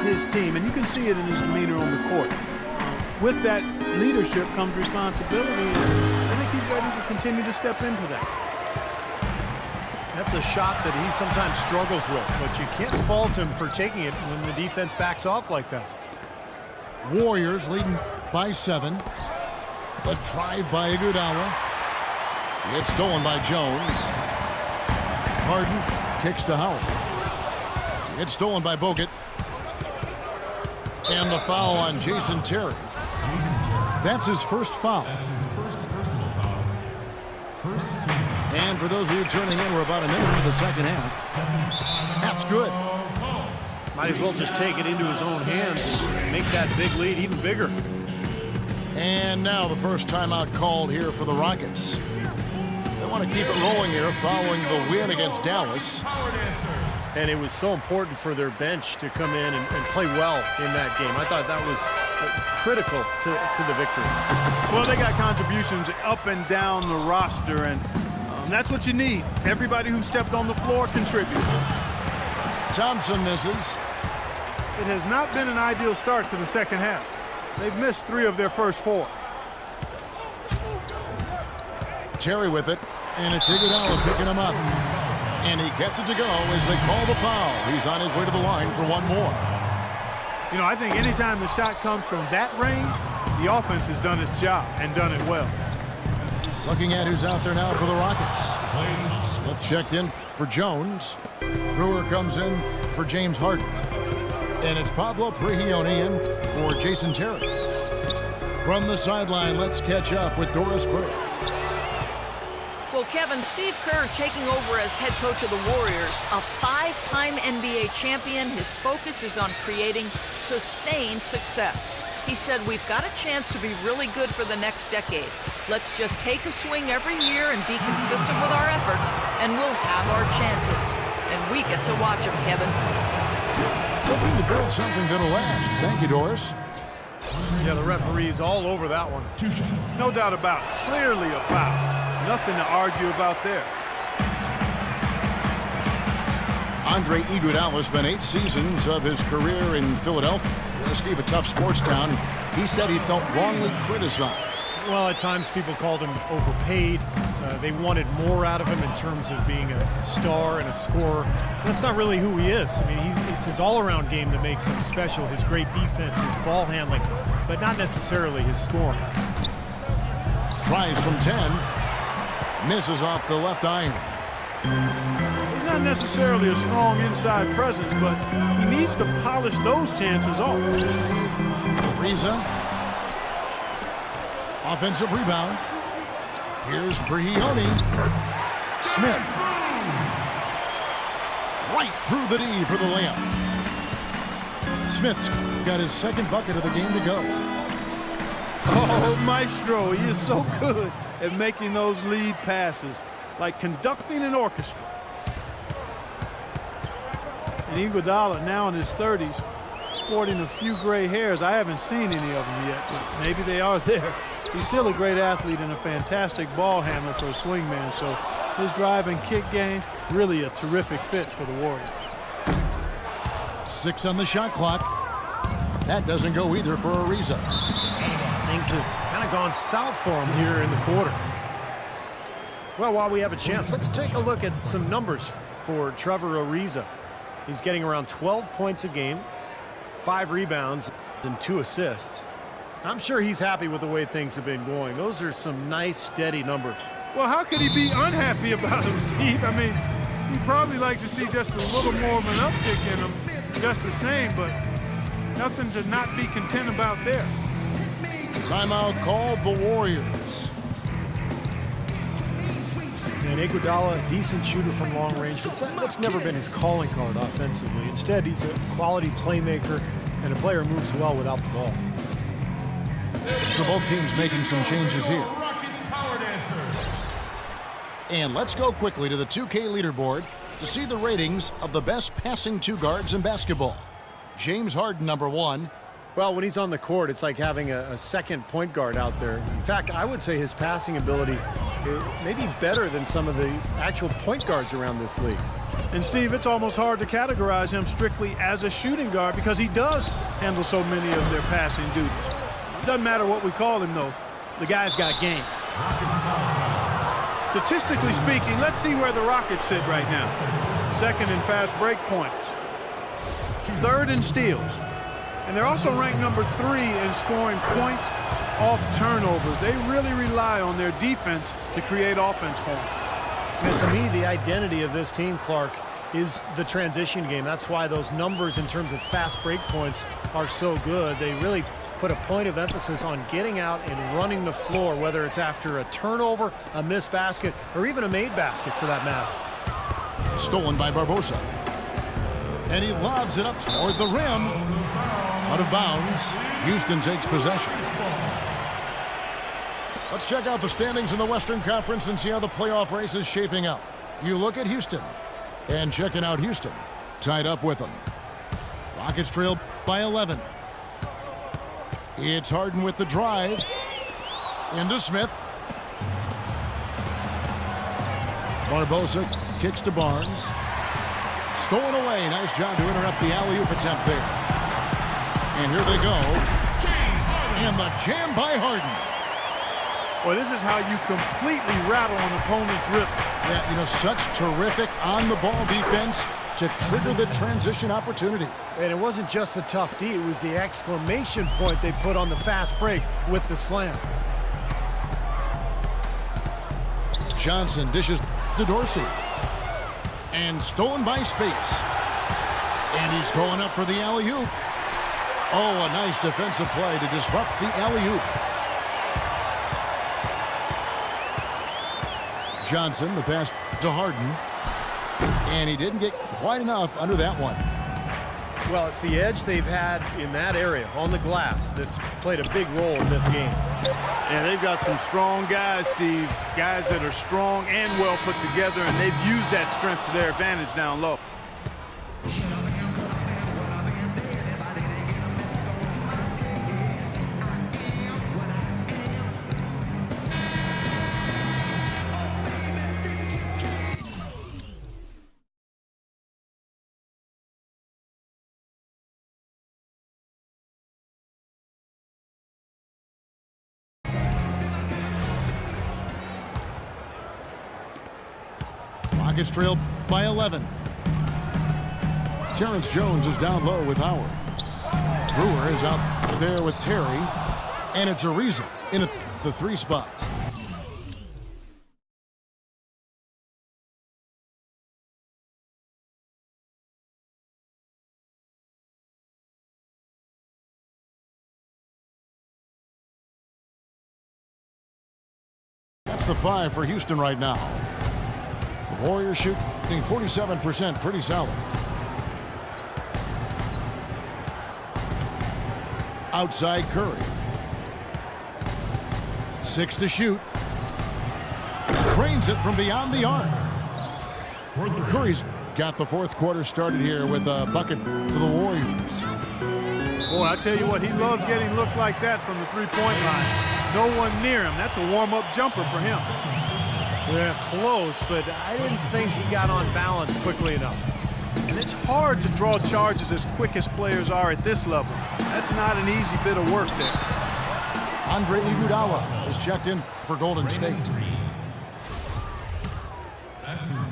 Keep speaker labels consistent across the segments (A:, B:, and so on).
A: his team, and you can see it in his demeanor on the court. With that leadership comes responsibility, and I think he's ready to continue to step into that.
B: That's a shot that he sometimes struggles with, but you can't fault him for taking it when the defense backs off like that.
C: Warriors leading by 7. The drive by Iguodala. It's stolen by Jones. Harden kicks to Howard. It's stolen by Bogut. And the foul on Jason Terry. That's his first foul. And for those of you tuning in, we're about a minute into the second half. That's good.
B: Might as well just take it into his own hands and make that big lead even bigger.
C: And now the first timeout called here for the Rockets. They want to keep it rolling here following the win against Dallas.
B: And it was so important for their bench to come in and play well in that game. I thought that was critical to the victory.
A: Well, they got contributions up and down the roster, and that's what you need. Everybody who stepped on the floor contributed.
C: Thompson misses.
A: It has not been an ideal start to the second half. They've missed 3 of their first 4.
C: Terry with it, and it's Iguodala picking him up. And he gets it to go as they call the foul. He's on his way to the line for one more.
A: You know, I think anytime the shot comes from that range, the offense has done its job and done it well.
C: Looking at who's out there now for the Rockets. Smith checked in for Jones. Brewer comes in for James Harden. And it's Pablo Prigioni in for Jason Terry. From the sideline, let's catch up with Doris Burke.
D: Well, Kevin, Steve Kerr taking over as head coach of the Warriors, a 5-time NBA champion. His focus is on creating sustained success. He said, we've got a chance to be really good for the next decade. Let's just take a swing every year and be consistent with our efforts, and we'll have our chances. And we get to watch them, Kevin.
C: Looking to build something that'll last. Thank you, Doris.
B: Yeah, the referee's all over that one.
A: No doubt about it. Clearly a foul. Nothing to argue about there.
C: Andre Iguodala has spent 8 seasons of his career in Philadelphia. Steve, a tough sports town. He said he felt wrongly criticized.
B: Well, at times people called him overpaid. They wanted more out of him in terms of being a star and a scorer. That's not really who he is. I mean, it's his all-around game that makes him special, his great defense, his ball handling, but not necessarily his scoring.
C: Tries from 10. Misses off the left iron.
A: He's not necessarily a strong inside presence, but he needs to polish those chances off.
C: Ariza. Offensive rebound. Here's Brioni. Smith. Right through the D for the layup. Smith's got his second bucket of the game to go.
A: Oh, Maestro, he is so good at making those lead passes, like conducting an orchestra. And Iguodala, now in his 30s, sporting a few gray hairs. I haven't seen any of them yet, but maybe they are there. He's still a great athlete and a fantastic ball handler for a swingman, so his drive and kick game, really a terrific fit for the Warriors.
C: 6 on the shot clock. That doesn't go either for Ariza.
B: Things have kind of gone south for him here in the quarter. Well, while we have a chance, let's take a look at some numbers for Trevor Ariza. He's getting around 12 points a game, 5 rebounds, and 2 assists. I'm sure he's happy with the way things have been going. Those are some nice, steady numbers.
A: Well, how could he be unhappy about him, Steve? I mean, he'd probably like to see just a little more of an uptick in him, just the same, but nothing to not be content about there.
C: Timeout called the Warriors.
B: And Iguodala, decent shooter from long range, but that's never been his calling card offensively. Instead, he's a quality playmaker and a player who moves well without the ball.
C: So both teams making some changes here. And let's go quickly to the 2K leaderboard to see the ratings of the best passing 2 guards in basketball. James Harden, number 1.
B: Well, when he's on the court, it's like having a second point guard out there. In fact, I would say his passing ability may be better than some of the actual point guards around this league.
A: And Steve, it's almost hard to categorize him strictly as a shooting guard because he does handle so many of their passing duties. Doesn't matter what we call him, though. The guy's got game. Statistically speaking, let's see where the Rockets sit right now. Second in fast break points. Third in steals. And they're also ranked number 3 in scoring points off turnovers. They really rely on their defense to create offense for them.
B: And to me, the identity of this team, Clark, is the transition game. That's why those numbers in terms of fast break points are so good. They really put a point of emphasis on getting out and running the floor, whether it's after a turnover, a missed basket, or even a made basket for that matter.
C: Stolen by Barbosa. And he lobs it up toward the rim. Out of bounds. Houston takes possession. Let's check out the standings in the Western Conference and see how the playoff race is shaping up. You look at Houston. And checking out Houston. Tied up with them. Rockets trail by 11. It's Harden with the drive. Into Smith. Barbosa kicks to Barnes. Stolen away. Nice job to interrupt the alley-oop attempt there. And here they go. And the jam by Harden.
A: Well, this is how you completely rattle an opponent's rhythm.
C: Yeah, you know, such terrific on-the-ball defense to trigger the transition opportunity.
B: And it wasn't just the tough D, it was the exclamation point they put on the fast break with the slam.
C: Johnson dishes to Dorsey. And stolen by Spates. And he's going up for the alley-oop. Oh, a nice defensive play to disrupt the alley-oop. Johnson, the pass to Harden. And he didn't get quite enough under that one.
B: Well, it's the edge they've had in that area on the glass that's played a big role in this game.
A: And they've got some strong guys, Steve. Guys that are strong and well put together, and they've used that strength to their advantage down low.
C: Rockets trail by 11. Terrence Jones is down low with Howard. Brewer is out there with Terry. And it's Ariza in the 3 spot. That's the 5 for Houston right now. The Warriors shooting 47%, pretty solid. Outside Curry. 6 to shoot. Trains it from beyond the arc. Curry's got the 4th quarter started here with a bucket for the Warriors.
A: Boy, I tell you what, he loves getting looks like that from the three-point line. No one near him. That's a warm-up jumper for him.
B: Yeah, close, but I didn't think he got on balance quickly enough.
A: And it's hard to draw charges as quick as players are at this level. That's not an easy bit of work there.
C: Andre Iguodala is checked in for Golden State.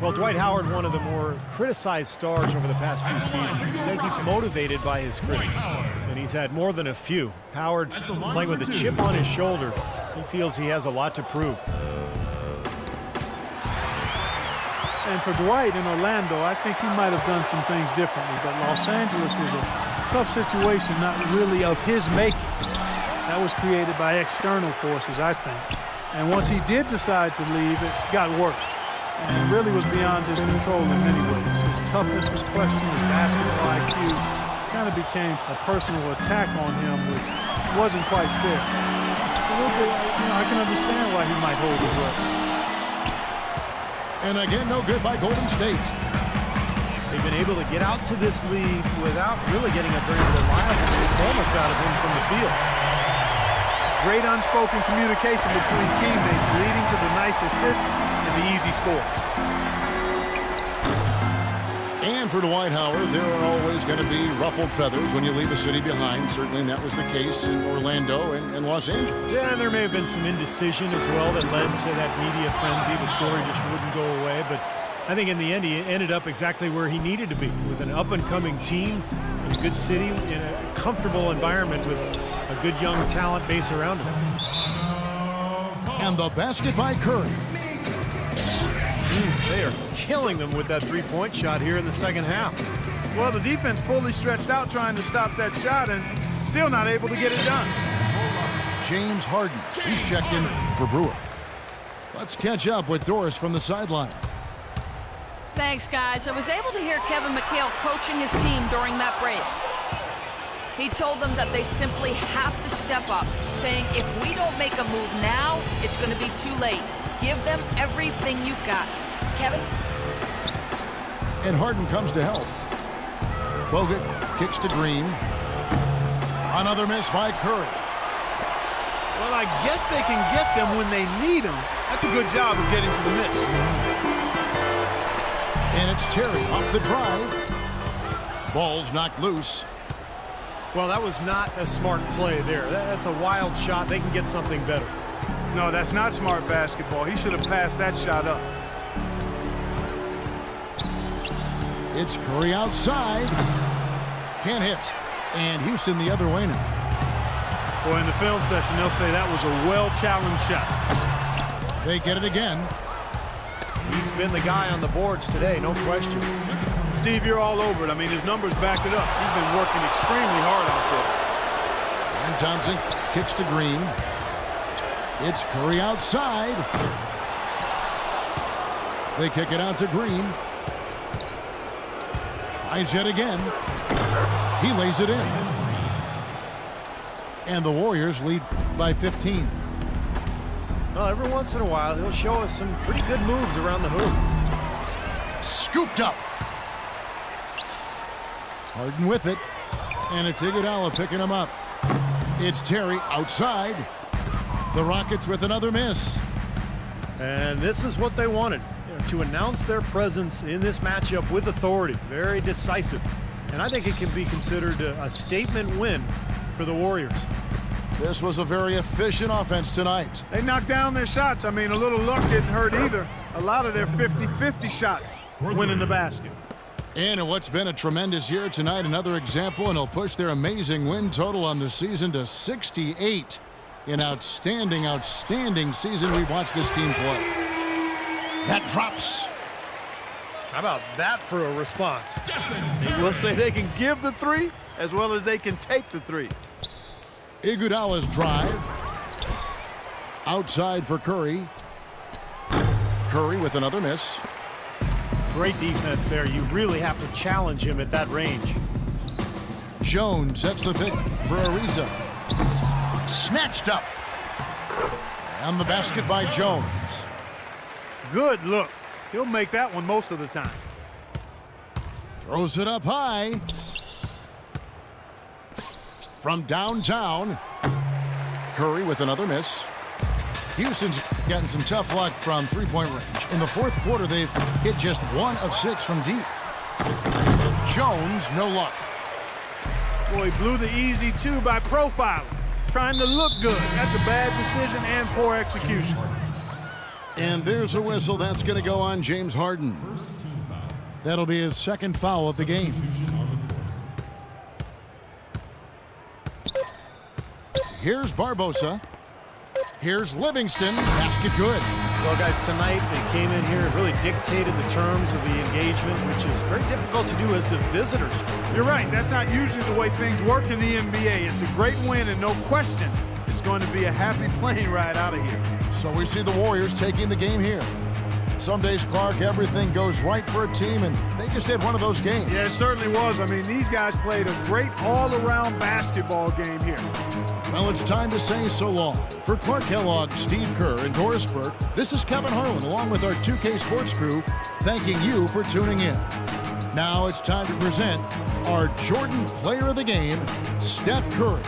B: Well, Dwight Howard, one of the more criticized stars over the past few seasons. He says he's motivated by his critics, and he's had more than a few. Howard playing with a chip on his shoulder. He feels he has a lot to prove.
A: And for Dwight in Orlando, I think he might have done some things differently, but Los Angeles was a tough situation, not really of his making. That was created by external forces, I think. And once he did decide to leave, it got worse. And it really was beyond his control in many ways. His toughness was questioned, his basketball IQ kind of became a personal attack on him, which wasn't quite fair. A little bit, I can understand why he might hold his breath.
C: And again, no good by Golden State.
B: They've been able to get out to this lead without really getting a very reliable performance out of him from the field.
A: Great unspoken communication between teammates leading to the nice assist and the easy score.
C: for Dwight Howard, there are always going to be ruffled feathers when you leave a city behind. Certainly that was the case in Orlando and Los Angeles.
B: Yeah, and there may have been some indecision as well that led to that media frenzy. The story just wouldn't go away, but I think in the end he ended up exactly where he needed to be, with an up-and-coming team in a good city, in a comfortable environment with a good young talent base around him.
C: And the basket by Curry.
B: They are killing them with that three-point shot here in the second half.
A: Well, the defense fully stretched out trying to stop that shot and still not able to get it done.
C: James Harden, he's checked in for Brewer. Let's catch up with Doris from the sideline.
D: Thanks, guys. I was able to hear Kevin McHale coaching his team during that break. He told them that they simply have to step up, saying if we don't make a move now, it's going to be too late. Give them everything you've got. Kevin?
C: And Harden comes to help. Bogut kicks to Green. Another miss by Curry.
A: Well, I guess they can get them when they need them. That's a good job of getting to the miss.
C: And it's Terry off the drive. Ball's knocked loose.
B: Well, that was not a smart play there. That's a wild shot. They can get something better.
A: No, that's not smart basketball. He should have passed that shot up.
C: It's Curry outside. Can't hit. And Houston the other way now.
A: Boy, in the film session, they'll say that was a well-challenged shot.
C: They get it again.
B: He's been the guy on the boards today, no question.
A: Steve, you're all over it. I mean, his numbers back it up. He's been working extremely hard out there.
C: And Thompson kicks to Green. It's Curry outside. They kick it out to Green. Tries yet again. He lays it in. And the Warriors lead by 15.
B: Well, every once in a while, he'll show us some pretty good moves around the hoop.
C: Scooped up. Harden with it. And it's Iguodala picking him up. It's Terry outside. The Rockets with another miss.
B: And this is what they wanted, to announce their presence in this matchup with authority. Very decisive. And I think it can be considered a statement win for the Warriors.
C: This was a very efficient offense tonight.
A: They knocked down their shots. I mean, a little luck didn't hurt either. A lot of their 50-50 shots winning the basket.
C: And in what's been a tremendous year tonight, another example, and he'll push their amazing win total on the season to 68. An outstanding, outstanding season we've watched this team play. That drops.
B: How about that for a response?
A: We'll say they can give the three as well as they can take the three.
C: Iguodala's drive. Outside for Curry. Curry with another miss.
B: Great defense there. You really have to challenge him at that range.
C: Jones sets the pick for Ariza. Snatched up. And the basket by Jones.
A: Good look. He'll make that one most of the time.
C: Throws it up high. From downtown. Curry with another miss. Houston's gotten some tough luck from three-point range. In the fourth quarter, they've hit just 1 of 6 from deep. Jones, no luck.
A: Boy, he blew the easy two by profiling. Trying to look good. That's a bad decision and poor execution.
C: And there's a whistle. That's going to go on James Harden. That'll be his second foul of the game. Here's Barbosa. Here's Livingston. Basket good.
B: Well, guys, tonight they came in here and really dictated the terms of the engagement, which is very difficult to do as the visitors.
A: You're right. That's not usually the way things work in the NBA. It's a great win, and no question, it's going to be a happy plane ride out of here.
C: So we see the Warriors taking the game here. Some days, Clark, everything goes right for a team, and they just had one of those games.
A: Yeah, it certainly was. I mean, these guys played a great all-around basketball game here.
C: Well, it's time to say so long. For Clark Kellogg, Steve Kerr, and Doris Burke, this is Kevin Harlan, along with our 2K Sports crew, thanking you for tuning in. Now it's time to present our Jordan Player of the Game, Steph Curry.